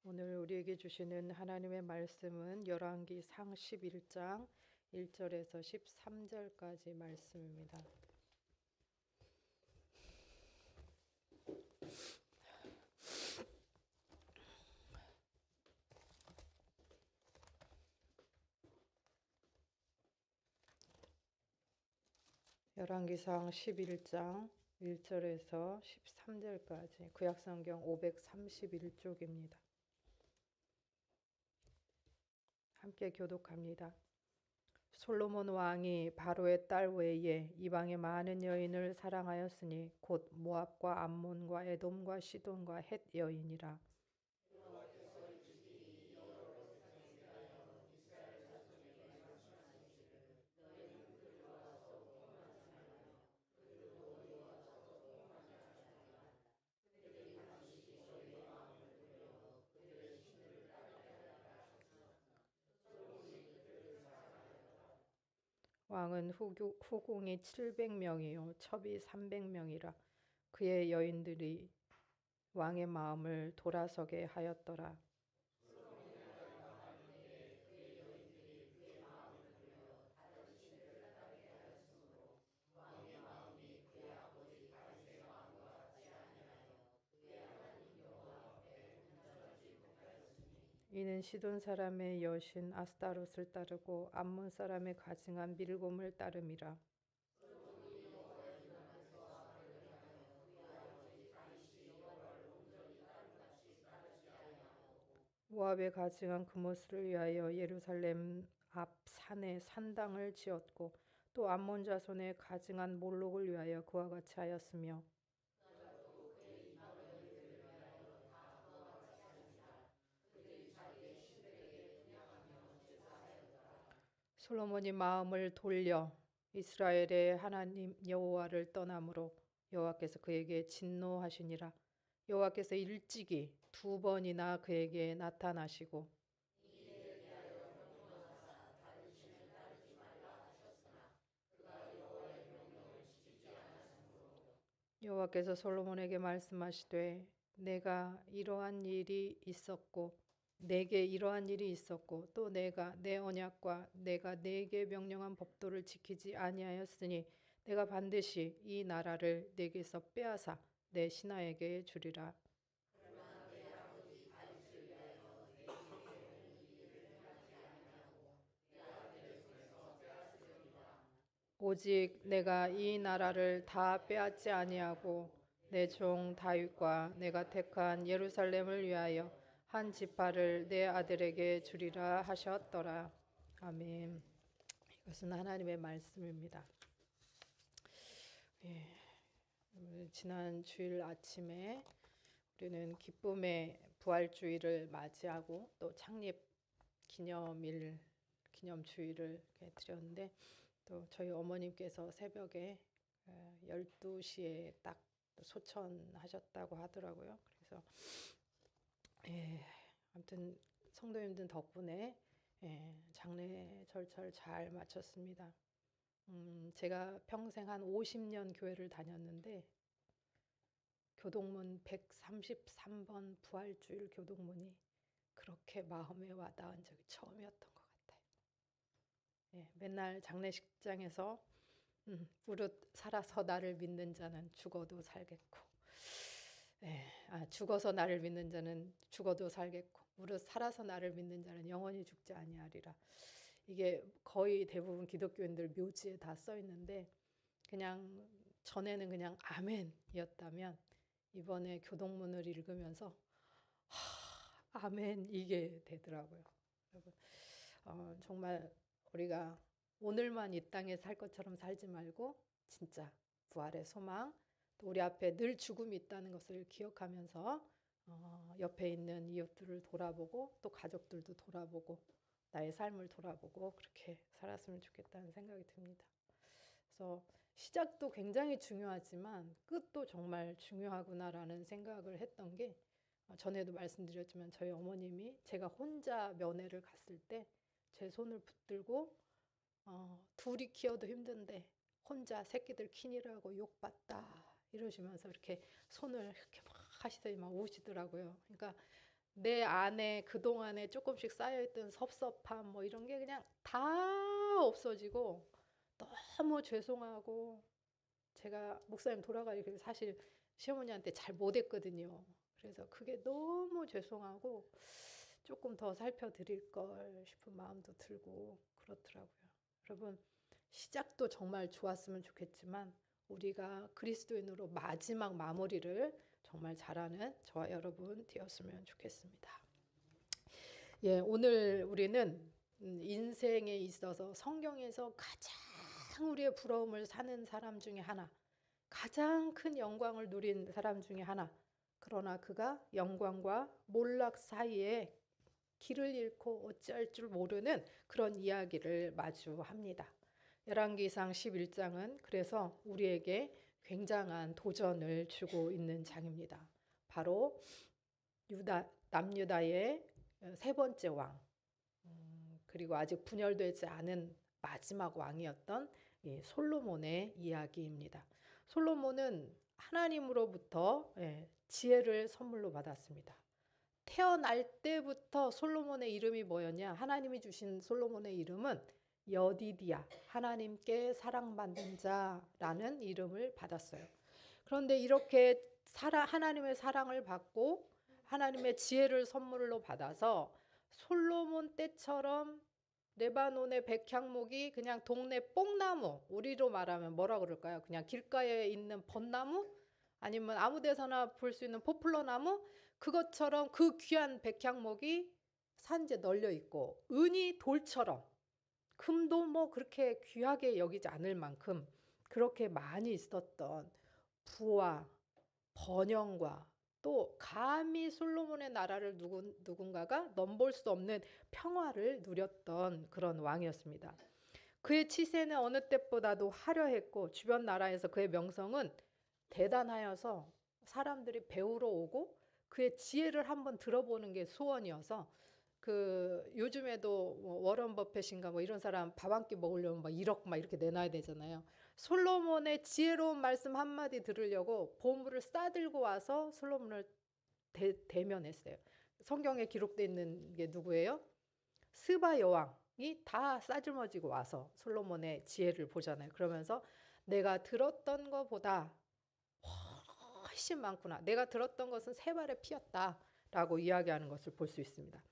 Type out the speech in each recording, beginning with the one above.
오늘 우리에게 주시는 하나님의 말씀은 열왕기상 11장 1절에서 13절까지 말씀입니다. 열왕기상 11장 1절에서 13절까지 구약성경 531쪽입니다. 함께 교독합니다. 솔로몬 왕이 바로의 딸 외에 이방의 많은 여인을 사랑하였으니 곧 모압과 암몬과 에돔과 시돈과 헷 여인이라. 왕은 후궁이 700명이요 첩이 300명이라. 그의 여인들이 왕의 마음을 돌아서게 하였더라. 이는 시돈 사람의 여신 아스타롯을 따르고 암몬 사람의 가증한 밀곰을 따름이라. 모압의 가증한 그모스를 위하여 예루살렘 앞 산에 산당을 지었고 또 암몬 자손의 가증한 몰록을 위하여 그와 같이 하였으며 솔로몬이 마음을 돌려 이스라엘의 하나님 여호와를 떠남으로 여호와께서 그에게 진노하시니라. 여호와께서 일찍이 2번이나 그에게 나타나시고 여호와께서 솔로몬에게 말씀하시되 내가 이러한 일이 있었고 내게 이러한 일이 있었고 또 내가 내 언약과 내가 내게 명령한 법도를 지키지 아니하였으니 내가 반드시 이 나라를 내게서 빼앗아 내 신하에게 주리라. 오직 내가 이 나라를 다 빼앗지 아니하고 내 종 다윗과 내가 택한 예루살렘을 위하여 한 지파를 내 아들에게 주리라 하셨더라. 아멘. 이것은 하나님의 말씀입니다. 지난 주일 아침에 우리는 기쁨의 부활주의를 맞이하고 또 창립 기념일 기념주의를 드렸는데 또 저희 어머님께서 새벽에 12시에 딱 소천하셨다고 하더라고요. 그래서 아무튼 성도님들 덕분에 장례 절차를 잘 마쳤습니다. 제가 평생 한 50년 교회를 다녔는데 교동문 133번 부활주일 교동문이 그렇게 마음에 와닿은 적이 처음이었던 것 같아요. 맨날 장례식장에서 무릇 살아서 나를 믿는 자는 죽어도 살겠고 죽어서 나를 믿는 자는 죽어도 살겠고 무릇 살아서 나를 믿는 자는 영원히 죽지 아니하리라. 이게 거의 대부분 기독교인들 묘지에 다 써 있는데 그냥 전에는 그냥 아멘이었다면 이번에 교동문을 읽으면서 아멘 이게 되더라고요. 여러분 정말 우리가 오늘만 이 땅에 살 것처럼 살지 말고 진짜 부활의 소망 또 우리 앞에 늘 죽음이 있다는 것을 기억하면서 옆에 있는 이웃들을 돌아보고 또 가족들도 돌아보고 나의 삶을 돌아보고 그렇게 살았으면 좋겠다는 생각이 듭니다. 그래서 시작도 굉장히 중요하지만 끝도 정말 중요하구나라는 생각을 했던 게 전에도 말씀드렸지만 저희 어머님이 제가 혼자 면회를 갔을 때 제 손을 붙들고 둘이 키워도 힘든데 혼자 새끼들 키니라고 욕받다 이러시면서 이렇게 손을 이렇게 막 하시더니 막 우시더라고요. 그러니까 내 안에 그동안에 조금씩 쌓여있던 섭섭함 뭐 이런 게 그냥 다 없어지고 너무 죄송하고 제가 목사님 돌아가시고 사실 시어머니한테 잘 못했거든요. 그래서 그게 너무 죄송하고 조금 더 살펴드릴 걸 싶은 마음도 들고 그렇더라고요. 여러분 시작도 정말 좋았으면 좋겠지만 우리가 그리스도인으로 마지막 마무리를 정말 잘하는 저와 여러분 되었으면 좋겠습니다. 예, 오늘 우리는 인생에 있어서 성경에서 가장 우리의 부러움을 사는 사람 중에 하나, 가장 큰 영광을 누린 사람 중에 하나, 그러나 그가 영광과 몰락 사이에 길을 잃고 어찌할 줄 모르는 그런 이야기를 마주합니다. 열왕기상 11장은 그래서 우리에게 굉장한 도전을 주고 있는 장입니다. 바로 남유다의 세 번째 왕, 그리고 아직 분열되지 않은 마지막 왕이었던 솔로몬의 이야기입니다. 솔로몬은 하나님으로부터 지혜를 선물로 받았습니다. 태어날 때부터 솔로몬의 이름이 뭐였냐? 하나님이 주신 솔로몬의 이름은 여디디야, 하나님께 사랑받는 자라는 이름을 받았어요. 그런데 이렇게 하나님의 사랑을 받고 하나님의 지혜를 선물로 받아서 솔로몬 때처럼 레바논의 백향목이 그냥 동네 뽕나무, 우리로 말하면 뭐라 그럴까요? 그냥 길가에 있는 벚나무? 아니면 아무 데서나 볼 수 있는 포플러 나무? 그것처럼 그 귀한 백향목이 산지에 널려 있고 은이 돌처럼 금도 뭐 그렇게 귀하게 여기지 않을 만큼 그렇게 많이 있었던 부와 번영과 또 감히 솔로몬의 나라를 누군가가 넘볼 수 없는 평화를 누렸던 그런 왕이었습니다. 그의 치세는 어느 때보다도 화려했고 주변 나라에서 그의 명성은 대단하여서 사람들이 배우러 오고 그의 지혜를 한번 들어보는 게 소원이어서 그 요즘에도 뭐 워런 버핏인가 뭐 이런 사람 밥 한 끼 먹으려면 막 1억 막 이렇게 내놔야 되잖아요. 솔로몬의 지혜로운 말씀 한마디 들으려고 보물을 싸들고 와서 솔로몬을 대면했어요. 성경에 기록되어 있는 게 누구예요? 스바 여왕이 다 싸질머지고 와서 솔로몬의 지혜를 보잖아요. 그러면서 내가 들었던 것보다 훨씬 많구나. 내가 들었던 것은 세 발의 피였다. 라고 이야기하는 것을 볼 수 있습니다.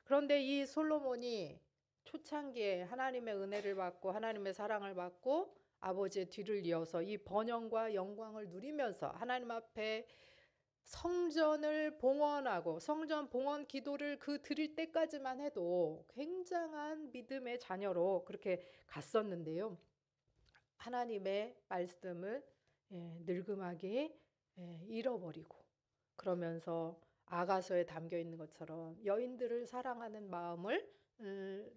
그런데 이 솔로몬이 초창기에 하나님의 은혜를 받고 하나님의 사랑을 받고 아버지의 뒤를 이어서 이 번영과 영광을 누리면서 하나님 앞에 성전을 봉헌하고 성전 봉헌 기도를 드릴 때까지만 해도 굉장한 믿음의 자녀로 그렇게 갔었는데요. 하나님의 말씀을 늙음하게 잃어버리고 그러면서 아가서에 담겨 있는 것처럼 여인들을 사랑하는 마음을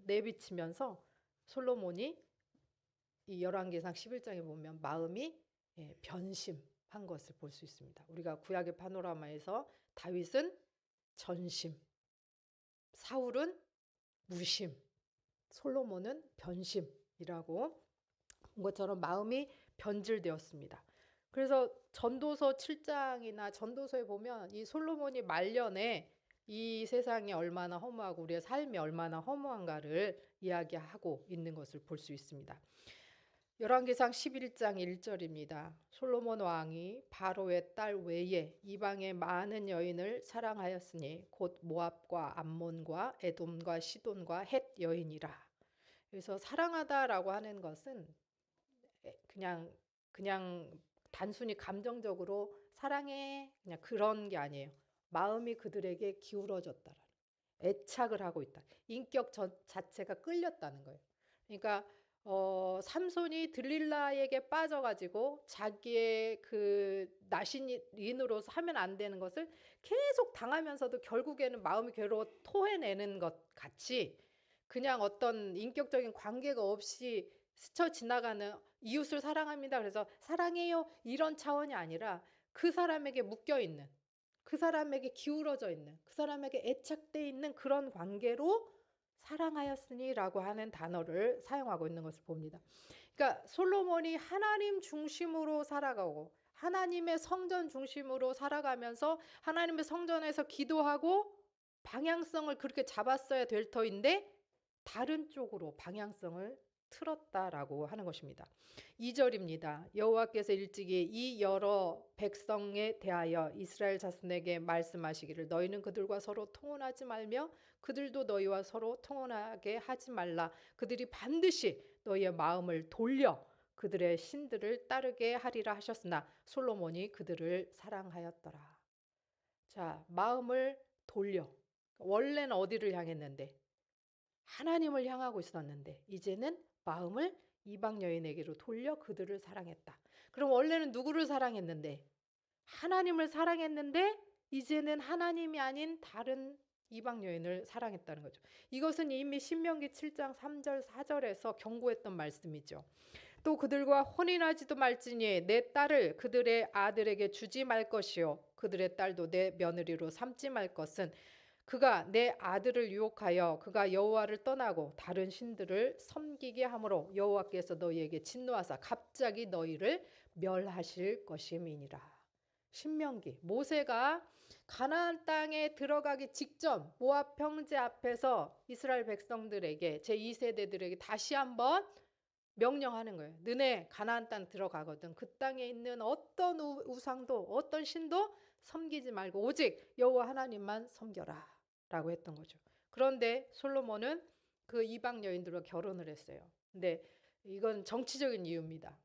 내비치면서 솔로몬이 이 열왕기상 11장에 보면 마음이 변심한 것을 볼 수 있습니다. 우리가 구약의 파노라마에서 다윗은 전심, 사울은 무심, 솔로몬은 변심이라고 본 것처럼 마음이 변질되었습니다. 그래서 전도서 7장이나 전도서에 보면 이 솔로몬이 말년에 이 세상이 얼마나 허무하고 우리의 삶이 얼마나 허무한가를 이야기하고 있는 것을 볼 수 있습니다. 열왕기상 11장 1절입니다. 솔로몬 왕이 바로의 딸 외에 이방의 많은 여인을 사랑하였으니 곧 모압과 암몬과 에돔과 시돈과 헷 여인이라. 그래서 사랑하다라고 하는 것은 그냥 단순히 감정적으로 사랑해 그냥 그런 게 아니에요. 마음이 그들에게 기울어졌다라는 애착을 하고 있다. 인격 자체가 끌렸다는 거예요. 그러니까 삼손이 들릴라에게 빠져가지고 자기의 그 나신인으로서 하면 안 되는 것을 계속 당하면서도 결국에는 마음이 괴로워 토해내는 것 같이 그냥 어떤 인격적인 관계가 없이 스쳐 지나가는 이웃을 사랑합니다. 그래서 사랑해요. 이런 차원이 아니라 그 사람에게 묶여 있는, 그 사람에게 기울어져 있는, 그 사람에게 애착돼 있는 그런 관계로 사랑하였으니라고 하는 단어를 사용하고 있는 것을 봅니다. 그러니까 솔로몬이 하나님 중심으로 살아가고 하나님의 성전 중심으로 살아가면서 하나님의 성전에서 기도하고 방향성을 그렇게 잡았어야 될 터인데 다른 쪽으로 방향성을 틀었다라고 하는 것입니다. 2절입니다. 여호와께서 일찍이 이 여러 백성에 대하여 이스라엘 자손에게 말씀하시기를 너희는 그들과 서로 통혼하지 말며 그들도 너희와 서로 통혼하게 하지 말라. 그들이 반드시 너희의 마음을 돌려 그들의 신들을 따르게 하리라 하셨으나 솔로몬이 그들을 사랑하였더라. 자, 마음을 돌려. 원래는 어디를 향했는데? 하나님을 향하고 있었는데 이제는 마음을 이방 여인에게로 돌려 그들을 사랑했다. 그럼 원래는 누구를 사랑했는데? 하나님을 사랑했는데 이제는 하나님이 아닌 다른 이방 여인을 사랑했다는 거죠. 이것은 이미 신명기 7장 3절 4절에서 경고했던 말씀이죠. 또 그들과 혼인하지도 말지니 내 딸을 그들의 아들에게 주지 말 것이요 그들의 딸도 내 며느리로 삼지 말 것은 그가 내 아들을 유혹하여 그가 여호와를 떠나고 다른 신들을 섬기게 하므로 여호와께서 너희에게 진노하사 갑자기 너희를 멸하실 것임이니라. 신명기 모세가 가나안 땅에 들어가기 직전 모압 평지 앞에서 이스라엘 백성들에게 제2세대들에게 다시 한번 명령하는 거예요. 너네 가나안 땅 들어가거든 그 땅에 있는 어떤 우상도 어떤 신도 섬기지 말고 오직 여호와 하나님만 섬겨라 라고 했던 거죠. 그런데 솔로몬은 그 이방 여인들과 결혼을 했어요. 근데 이건 정치적인 이유입니다.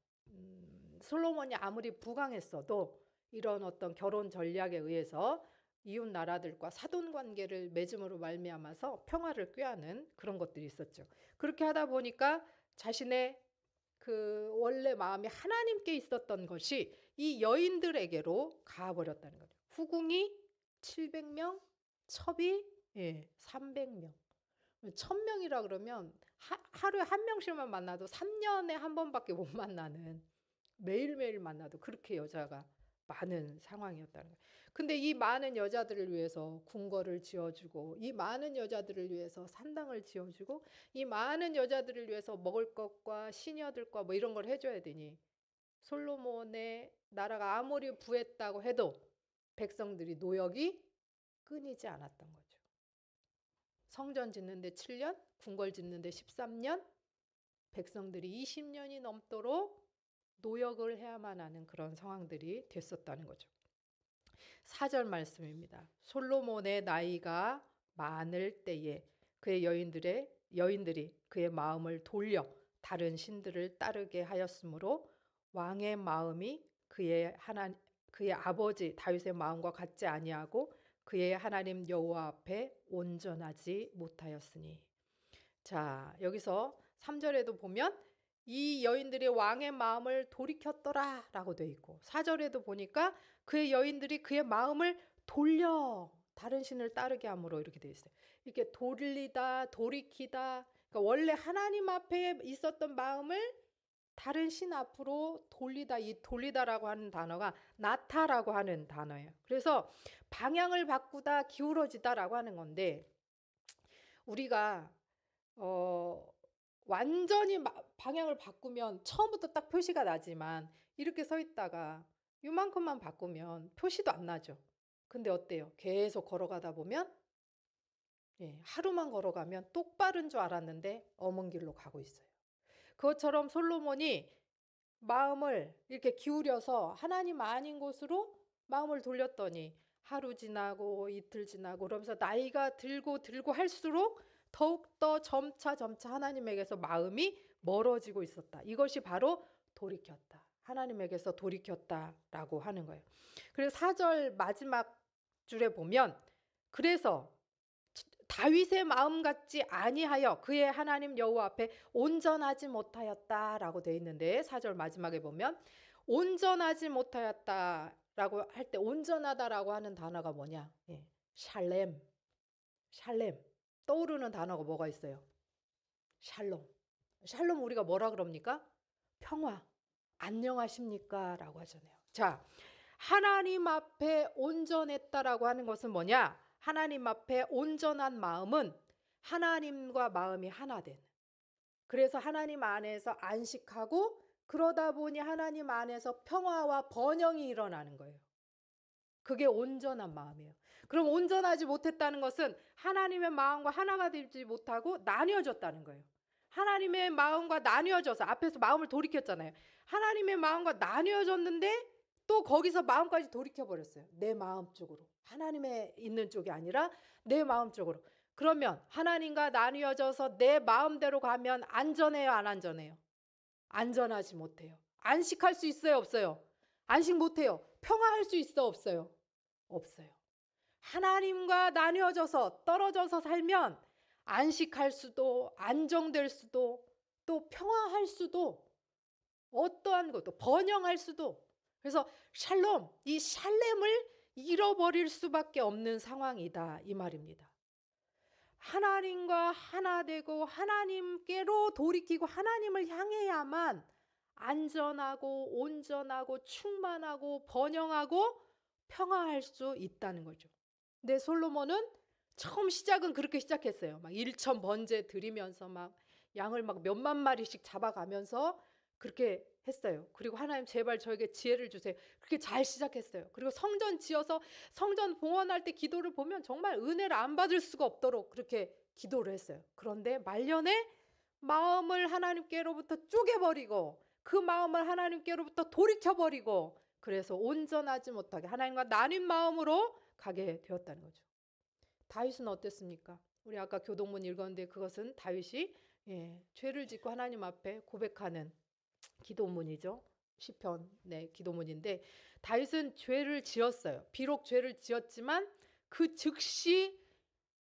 솔로몬이 아무리 부강했어도 이런 어떤 결혼 전략에 의해서 이웃 나라들과 사돈 관계를 맺음으로 말미암아서 평화를 꾀하는 그런 것들이 있었죠. 그렇게 하다 보니까 자신의 그 원래 마음이 하나님께 있었던 것이 이 여인들에게로 가버렸다는 거죠. 후궁이 700명, 첩이 300명. 1000명이라 그러면 하루에 한 명씩만 만나도 3년에 한 번밖에 못 만나는 매일매일 만나도 그렇게 여자가 많은 상황이었다는 거예요. 근데 이 많은 여자들을 위해서 궁궐을 지어주고 이 많은 여자들을 위해서 산당을 지어주고 이 많은 여자들을 위해서 먹을 것과 시녀들과 뭐 이런 걸 해줘야 되니 솔로몬의 나라가 아무리 부했다고 해도 백성들이 노역이 끊이지 않았던 거죠. 성전 짓는데 7년, 궁궐 짓는데 13년, 백성들이 20년이 넘도록 노역을 해야만 하는 그런 상황들이 됐었다는 거죠. 4절 말씀입니다. 솔로몬의 나이가 많을 때에 그의 여인들이 그의 마음을 돌려 다른 신들을 따르게 하였으므로 왕의 마음이 그의 아버지 다윗의 마음과 같지 아니하고 그의 하나님 여호와 앞에 온전하지 못하였으니. 자, 여기서 3절에도 보면 이 여인들이 왕의 마음을 돌이켰더라 라고 되어 있고 4절에도 보니까 그의 여인들이 그의 마음을 돌려 다른 신을 따르게 함으로 이렇게 되어 있어요. 이렇게 돌리다 돌이키다 그러니까 원래 하나님 앞에 있었던 마음을 다른 신 앞으로 돌리다. 이 돌리다라고 하는 단어가 나타라고 하는 단어예요. 그래서 방향을 바꾸다 기울어지다라고 하는 건데 우리가 완전히 방향을 바꾸면 처음부터 딱 표시가 나지만 이렇게 서 있다가 이만큼만 바꾸면 표시도 안 나죠. 근데 어때요? 계속 걸어가다 보면 하루만 걸어가면 똑바른 줄 알았는데 엄은 길로 가고 있어요. 그것처럼 솔로몬이 마음을 이렇게 기울여서 하나님 아닌 곳으로 마음을 돌렸더니 하루 지나고 이틀 지나고 그러면서 나이가 들고 할수록 더욱더 점차 하나님에게서 마음이 멀어지고 있었다. 이것이 바로 돌이켰다. 하나님에게서 돌이켰다라고 하는 거예요. 그래서 4절 마지막 줄에 보면 그래서 다윗의 마음 같지 아니하여 그의 하나님 여호와 앞에 온전하지 못하였다라고 되어 있는데 4절 마지막에 보면 온전하지 못하였다라고 할 때 온전하다라고 하는 단어가 뭐냐? 샬렘. 떠오르는 단어가 뭐가 있어요? 샬롬. 샬롬 우리가 뭐라 그럽니까? 평화. 안녕하십니까? 라고 하잖아요. 자, 하나님 앞에 온전했다라고 하는 것은 뭐냐? 하나님 앞에 온전한 마음은 하나님과 마음이 하나 된. 그래서 하나님 안에서 안식하고 그러다 보니 하나님 안에서 평화와 번영이 일어나는 거예요. 그게 온전한 마음이에요. 그럼 온전하지 못했다는 것은 하나님의 마음과 하나가 되지 못하고 나뉘어졌다는 거예요. 하나님의 마음과 나뉘어져서 앞에서 마음을 돌이켰잖아요. 하나님의 마음과 나뉘어졌는데 또 거기서 마음까지 돌이켜버렸어요. 내 마음 쪽으로. 하나님의 있는 쪽이 아니라 내 마음 쪽으로. 그러면 하나님과 나뉘어져서 내 마음대로 가면 안전해요, 안 안전해요? 안전하지 못해요. 안식할 수 있어요, 없어요? 안식 못해요. 평화할 수 있어, 없어요? 없어요. 하나님과 나뉘어져서 떨어져서 살면 안식할 수도 안정될 수도 또 평화할 수도 어떠한 것도 번영할 수도. 그래서 샬롬, 이 샬렘을 잃어버릴 수밖에 없는 상황이다 이 말입니다. 하나님과 하나 되고 하나님께로 돌이키고 하나님을 향해야만 안전하고 온전하고 충만하고 번영하고 평화할 수 있다는 거죠. 근데 솔로몬은 처음 시작은 그렇게 시작했어요. 막 일천 번제 드리면서 막 양을 막 몇만 마리씩 잡아가면서 그렇게 했어요. 그리고 하나님 제발 저에게 지혜를 주세요. 그렇게 잘 시작했어요. 그리고 성전 지어서 성전 봉헌할 때 기도를 보면 정말 은혜를 안 받을 수가 없도록 그렇게 기도를 했어요. 그런데 말년에 마음을 하나님께로부터 쪼개버리고 그 마음을 하나님께로부터 돌이켜버리고 그래서 온전하지 못하게 하나님과 나뉜 마음으로 가게 되었다는 거죠. 다윗은 어땠습니까? 우리 아까 교동문 읽었는데 그것은 다윗이 죄를 짓고 하나님 앞에 고백하는 기도문이죠. 시편의 기도문인데 다윗은 죄를 지었어요. 비록 죄를 지었지만 그 즉시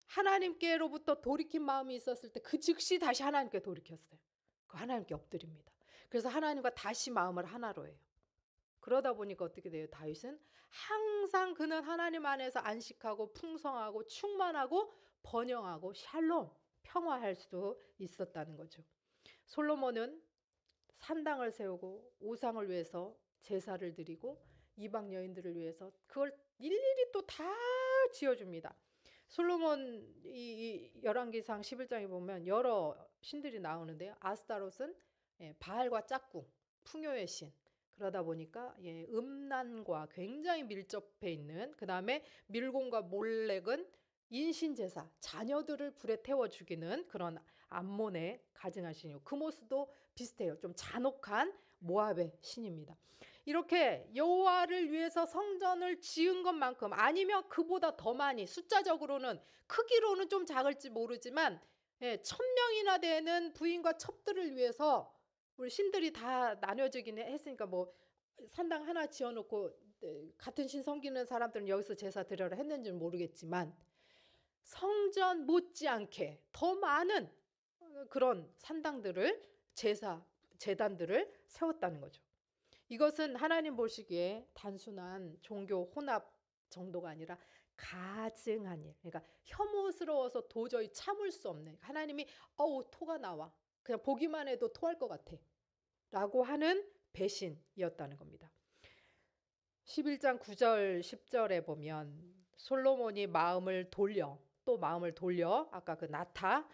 하나님께로부터 돌이킨 마음이 있었을 때 그 즉시 다시 하나님께 돌이켰어요. 그 하나님께 엎드립니다. 그래서 하나님과 다시 마음을 하나로 해요. 그러다 보니까 어떻게 돼요? 다윗은 항상 그는 하나님 안에서 안식하고 풍성하고 충만하고 번영하고 샬롬, 평화할 수 있었다는 거죠. 솔로몬은 산당을 세우고 우상을 위해서 제사를 드리고 이방 여인들을 위해서 그걸 일일이 또 다 지어줍니다. 솔로몬 이 열왕기상 11장에 보면 여러 신들이 나오는데요. 아스타롯은 바알과 짝꿍, 풍요의 신. 그러다 보니까 음란과 굉장히 밀접해 있는, 그 다음에 밀곤과 몰렉은 인신제사, 자녀들을 불에 태워 죽이는 그런 암몬의 가증한 신이요. 그모스도 비슷해요. 좀 잔혹한 모압의 신입니다. 이렇게 여호와를 위해서 성전을 지은 것만큼 아니면 그보다 더 많이 숫자적으로는 크기로는 좀 작을지 모르지만 1000명이나 되는 부인과 첩들을 위해서 우리 신들이 다 나뉘어지긴 했으니까 뭐 산당 하나 지어놓고 같은 신 섬기는 사람들은 여기서 제사 드려라 했는지는 모르겠지만 성전 못지않게 더 많은 그런 산당들을 재단들을 세웠다는 거죠. 이것은 하나님 보시기에 단순한 종교 혼합 정도가 아니라 가증한 일, 그러니까 혐오스러워서 도저히 참을 수 없는, 하나님이 토가 나와 그냥 보기만 해도 토할 것 같아 라고 하는 배신이었다는 겁니다. 11장 9절 10절에 보면 솔로몬이 마음을 돌려 아까 그 나타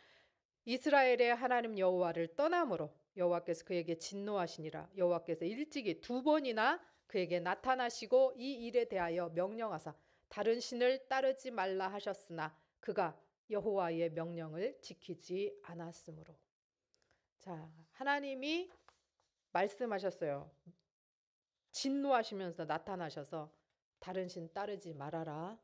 이스라엘의 하나님 여호와를 떠남으로 여호와께서 그에게 진노하시니라. 여호와께서 일찍이 2번이나 그에게 나타나시고 이 일에 대하여 명령하사 다른 신을 따르지 말라 하셨으나 그가 여호와의 명령을 지키지 않았으므로. 자, 하나님이 말씀하셨어요. 진노하시면서 나타나셔서 다른 신 따르지 말아라.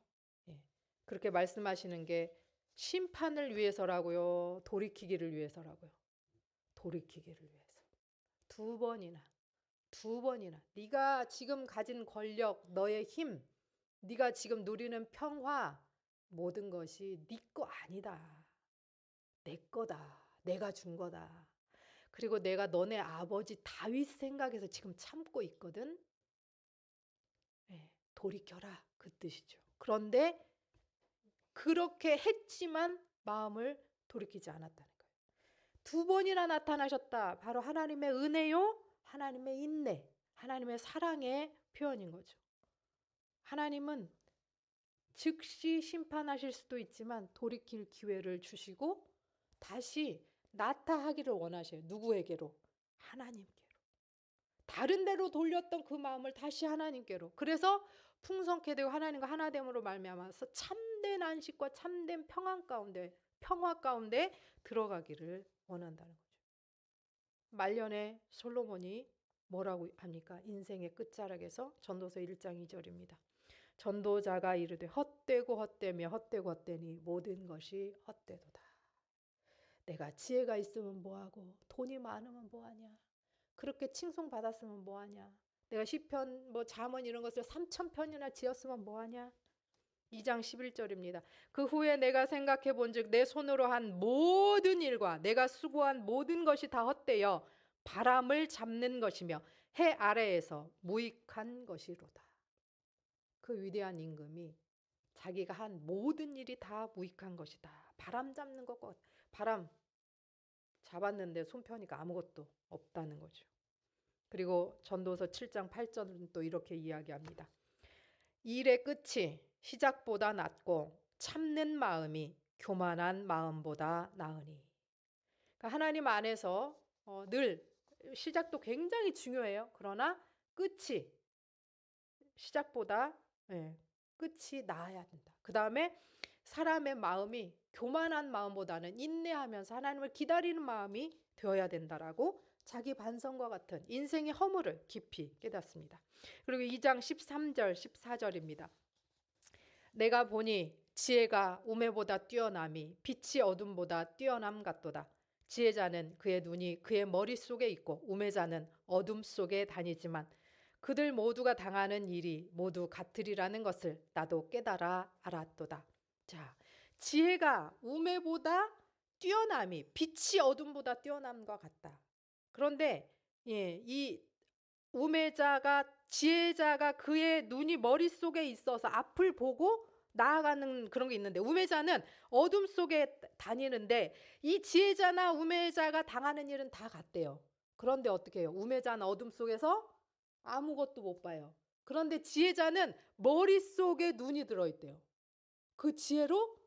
그렇게 말씀하시는 게 심판을 위해서라고요? 돌이키기를 위해서라고요? 돌이키기를 위해서. 2번이나 네가 지금 가진 권력, 너의 힘, 네가 지금 누리는 평화, 모든 것이 네 거 아니다. 내 거다. 내가 준 거다. 그리고 내가 너네 아버지 다윗 생각해서 지금 참고 있거든. 돌이켜라 그 뜻이죠. 그런데 그렇게 했지만 마음을 돌이키지 않았다는 거예요. 2번이나 나타나셨다. 바로 하나님의 은혜요, 하나님의 인내, 하나님의 사랑의 표현인 거죠. 하나님은 즉시 심판하실 수도 있지만 돌이킬 기회를 주시고 다시 나타하기를 원하셔요. 누구에게로? 하나님께로. 다른 데로 돌렸던 그 마음을 다시 하나님께로. 그래서 풍성케 되고 하나님과 하나됨으로 말미암아서 참된 안식과 참된 평화 가운데 들어가기를 원한다는 거죠. 말년에 솔로몬이 뭐라고 합니까? 인생의 끝자락에서 전도서 1장 2절입니다. 전도자가 이르되 헛되고 헛되며 헛되고 헛되니 모든 것이 헛되도다. 내가 지혜가 있으면 뭐하고 돈이 많으면 뭐하냐. 그렇게 칭송받았으면 뭐하냐. 내가 시편 잠언 이런 것을 3,000편이나 지었으면 뭐하냐. 2장 11절입니다. 그 후에 내가 생각해 본즉 내 손으로 한 모든 일과 내가 수고한 모든 것이 다 헛되어 바람을 잡는 것이며 해 아래에서 무익한 것이로다. 그 위대한 임금이 자기가 한 모든 일이 다 무익한 것이다. 바람 잡는 것, 바람 잡았는데 손펴니까 아무것도 없다는 거죠. 그리고 전도서 7장 8절은 또 이렇게 이야기합니다. 일의 끝이 시작보다 낫고 참는 마음이 교만한 마음보다 나으니. 그러니까 하나님 안에서 늘 시작도 굉장히 중요해요. 그러나 끝이 시작보다 끝이 나아야 된다. 그 다음에 사람의 마음이 교만한 마음보다는 인내하면서 하나님을 기다리는 마음이 되어야 된다라고 자기 반성과 같은 인생의 허물을 깊이 깨닫습니다. 그리고 2장 13절 14절입니다. 내가 보니 지혜가 우매보다 뛰어남이 빛이 어둠보다 뛰어남 같도다. 지혜자는 그의 눈이 그의 머릿속에 있고 우매자는 어둠 속에 다니지만 그들 모두가 당하는 일이 모두 같으리라는 것을 나도 깨달아 알았도다. 자, 지혜가 우매보다 뛰어남이 빛이 어둠보다 뛰어남과 같다. 그런데 이 우매자가 지혜자가 그의 눈이 머릿속에 있어서 앞을 보고 나아가는 그런 게 있는데 우매자는 어둠 속에 다니는데 이 지혜자나 우매자가 당하는 일은 다 같대요. 그런데 어떻게 해요? 우매자는 어둠 속에서 아무것도 못 봐요. 그런데 지혜자는 머릿속에 눈이 들어있대요. 그 지혜로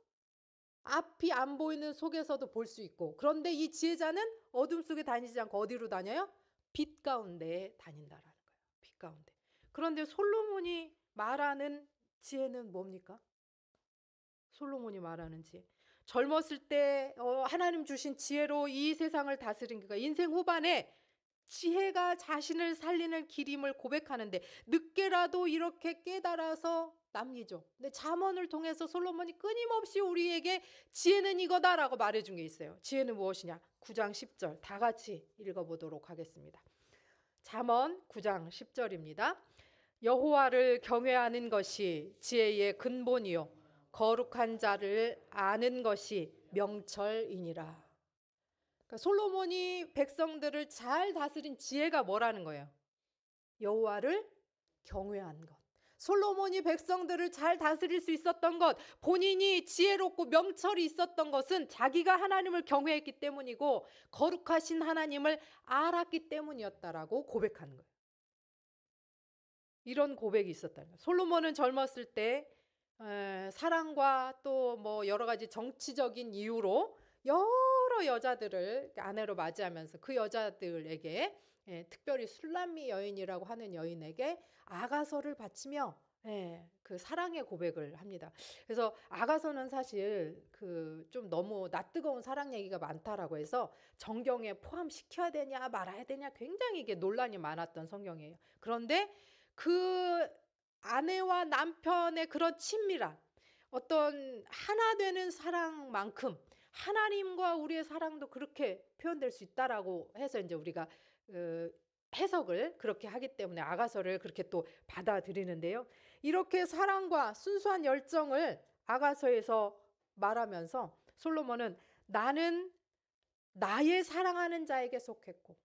앞이 안 보이는 속에서도 볼 수 있고, 그런데 이 지혜자는 어둠 속에 다니지 않고 어디로 다녀요? 빛 가운데 다닌다라는 거예요. 빛 가운데. 그런데 솔로몬이 말하는 지혜는 뭡니까? 솔로몬이 말하는 지혜. 젊었을 때 하나님 주신 지혜로 이 세상을 다스린 그가 인생 후반에 지혜가 자신을 살리는 길임을 고백하는데 늦게라도 이렇게 깨달아서 남기죠. 근데 잠언을 통해서 솔로몬이 끊임없이 우리에게 지혜는 이거다라고 말해준 게 있어요. 지혜는 무엇이냐? 9장 10절 다 같이 읽어보도록 하겠습니다. 잠언 9장 10절입니다. 여호와를 경외하는 것이 지혜의 근본이요 거룩한 자를 아는 것이 명철이니라. 그러니까 솔로몬이 백성들을 잘 다스린 지혜가 뭐라는 거예요? 여호와를 경외한 것. 솔로몬이 백성들을 잘 다스릴 수 있었던 것, 본인이 지혜롭고 명철이 있었던 것은 자기가 하나님을 경외했기 때문이고 거룩하신 하나님을 알았기 때문이었다라고 고백하는 거예요. 이런 고백이 있었다는 거예요. 솔로몬은 젊었을 때 사랑과 또 여러 가지 정치적인 이유로 여러 여자들을 아내로 맞이하면서 그 여자들에게 특별히 술람미 여인이라고 하는 여인에게 아가서를 바치며 그 사랑의 고백을 합니다. 그래서 아가서는 사실 그 좀 너무 낯뜨거운 사랑 얘기가 많다라고 해서 정경에 포함시켜야 되냐 말아야 되냐 굉장히 이게 논란이 많았던 성경이에요. 그런데 그 아내와 남편의 그런 친밀한 어떤 하나 되는 사랑만큼 하나님과 우리의 사랑도 그렇게 표현될 수 있다라고 해서 이제 우리가 해석을 그렇게 하기 때문에 아가서를 그렇게 또 받아들이는데요. 이렇게 사랑과 순수한 열정을 아가서에서 말하면서 솔로몬은 나는 나의 사랑하는 자에게 속했고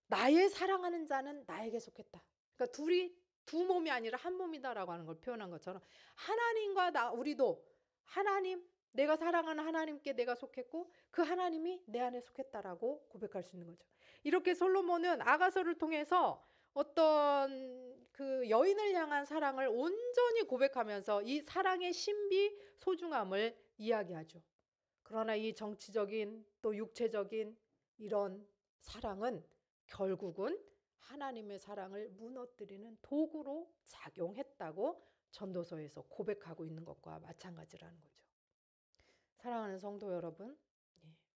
나의 사랑하는 자는 나에게 속했다. 그러니까 둘이 두 몸이 아니라 한 몸이다라고 하는 걸 표현한 것처럼 하나님과 우리도 하나님, 내가 사랑하는 하나님께 내가 속했고 그 하나님이 내 안에 속했다라고 고백할 수 있는 거죠. 이렇게 솔로몬은 아가서를 통해서 어떤 그 여인을 향한 사랑을 온전히 고백하면서 이 사랑의 신비, 소중함을 이야기하죠. 그러나 이 정치적인 또 육체적인 이런 사랑은 결국은 하나님의 사랑을 무너뜨리는 도구로 작용했다고 전도서에서 고백하고 있는 것과 마찬가지라는 거죠. 사랑하는 성도 여러분,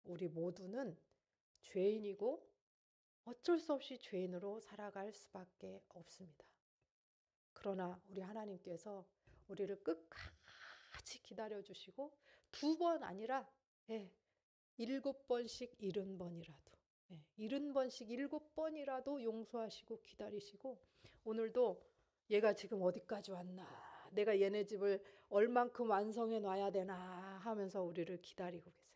우리 모두는 죄인이고 어쩔 수 없이 죄인으로 살아갈 수밖에 없습니다. 그러나 우리 하나님께서 우리를 끝까지 기다려주시고 2번 아니라 7번씩 70번이라도 70번씩 7번이라도 용서하시고 기다리시고 오늘도 얘가 지금 어디까지 왔나, 내가 얘네 집을 얼만큼 완성해 놔야 되나 하면서 우리를 기다리고 계세요.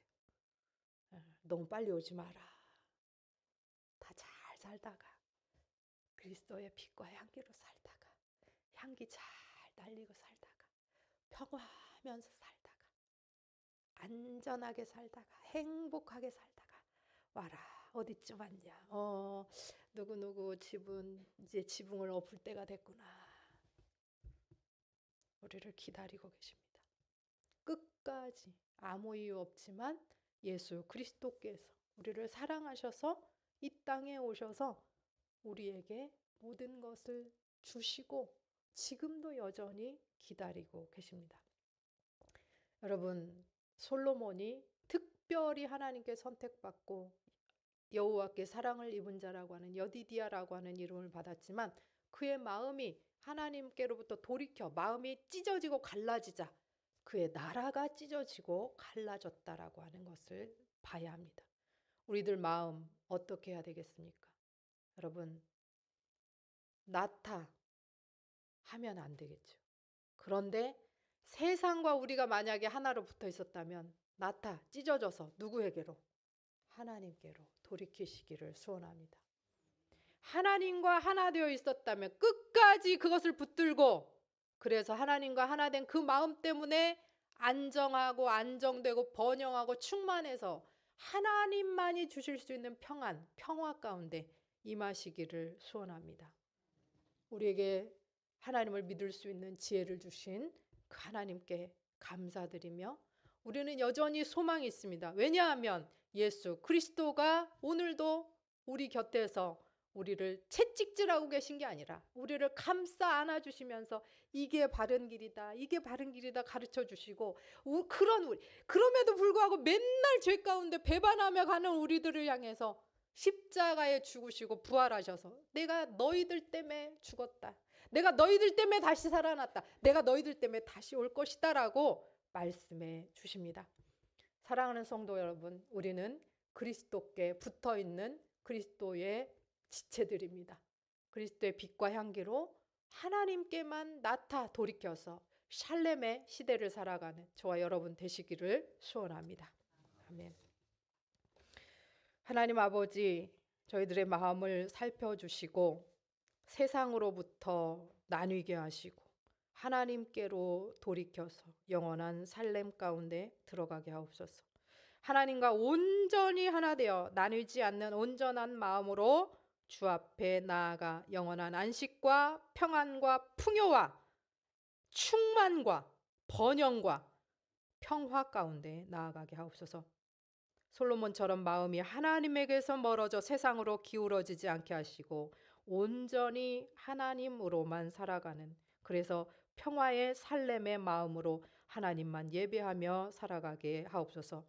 너무 빨리 오지 마라. 다 잘 살다가 그리스도의 빛과 향기로 살다가 향기 잘 날리고 살다가 평화하면서 살다가 안전하게 살다가 행복하게 살다가 와라. 어디쯤 왔냐? 누구누구 집은 이제 지붕을 엎을 때가 됐구나. 우리를 기다리고 계십니다. 끝까지 아무 이유 없지만 예수 그리스도께서 우리를 사랑하셔서 이 땅에 오셔서 우리에게 모든 것을 주시고 지금도 여전히 기다리고 계십니다. 여러분, 솔로몬이 특별히 하나님께 선택받고 여호와께 사랑을 입은 자라고 하는 여디디아라고 하는 이름을 받았지만 그의 마음이 하나님께로부터 돌이켜 마음이 찢어지고 갈라지자 그의 나라가 찢어지고 갈라졌다라고 하는 것을 봐야 합니다. 우리들 마음 어떻게 해야 되겠습니까? 여러분, 나타 하면 안 되겠죠. 그런데 세상과 우리가 만약에 하나로 붙어 있었다면 나타 찢어져서 누구에게로? 하나님께로 돌이키시기를 소원합니다. 하나님과 하나 되어 있었다면 끝까지 그것을 붙들고 그래서 하나님과 하나 된 그 마음 때문에 안정하고 안정되고 번영하고 충만해서 하나님만이 주실 수 있는 평안, 평화 가운데 임하시기를 소원합니다. 우리에게 하나님을 믿을 수 있는 지혜를 주신 그 하나님께 감사드리며 우리는 여전히 소망이 있습니다. 왜냐하면 예수 그리스도가 오늘도 우리 곁에서 우리를 채찍질하고 계신 게 아니라 우리를 감싸 안아주시면서 이게 바른 길이다, 이게 바른 길이다 가르쳐 주시고 그럼에도 불구하고 맨날 죄 가운데 배반하며 가는 우리들을 향해서 십자가에 죽으시고 부활하셔서 내가 너희들 때문에 죽었다, 내가 너희들 때문에 다시 살아났다, 내가 너희들 때문에 다시 올 것이다 라고 말씀해 주십니다. 사랑하는 성도 여러분, 우리는 그리스도께 붙어있는 그리스도의 지체들입니다. 그리스도의 빛과 향기로 하나님께만 나타 돌이켜서 샬렘의 시대를 살아가는 저와 여러분 되시기를 소원합니다. 아멘. 하나님 아버지, 저희들의 마음을 살펴주시고 세상으로부터 나뉘게 하시고 하나님께로 돌이켜서 영원한 살렘 가운데 들어가게 하옵소서. 하나님과 온전히 하나 되어 나누지 않는 온전한 마음으로 주 앞에 나아가 영원한 안식과 평안과 풍요와 충만과 번영과 평화 가운데 나아가게 하옵소서. 솔로몬처럼 마음이 하나님에게서 멀어져 세상으로 기울어지지 않게 하시고 온전히 하나님으로만 살아가는, 그래서 평화의 살렘의 마음으로 하나님만 예배하며 살아가게 하옵소서.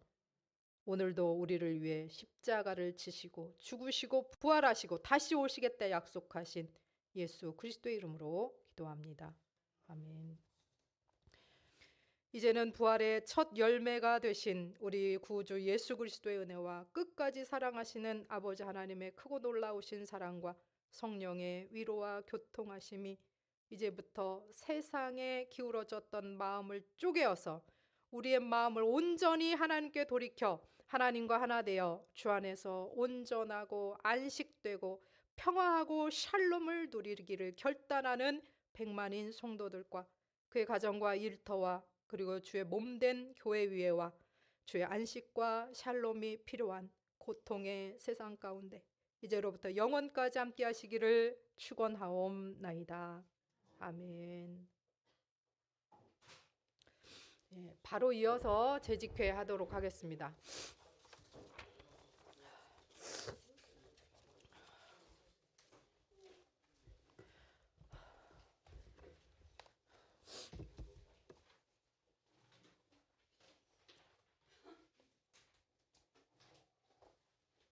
오늘도 우리를 위해 십자가를 지시고 죽으시고 부활하시고 다시 오시겠다 약속하신 예수 그리스도의 이름으로 기도합니다. 아멘. 이제는 부활의 첫 열매가 되신 우리 구주 예수 그리스도의 은혜와 끝까지 사랑하시는 아버지 하나님의 크고 놀라우신 사랑과 성령의 위로와 교통하심이 이제부터 세상에 기울어졌던 마음을 쪼개어서 우리의 마음을 온전히 하나님께 돌이켜 하나님과 하나 되어 주 안에서 온전하고 안식되고 평화하고 샬롬을 누리기를 결단하는 백만인 성도들과 그의 가정과 일터와 그리고 주의 몸된 교회 위에와 주의 안식과 샬롬이 필요한 고통의 세상 가운데 이제로부터 영원까지 함께 하시기를 축원하옵나이다. 아멘. 바로 이어서 재직회 하도록 하겠습니다.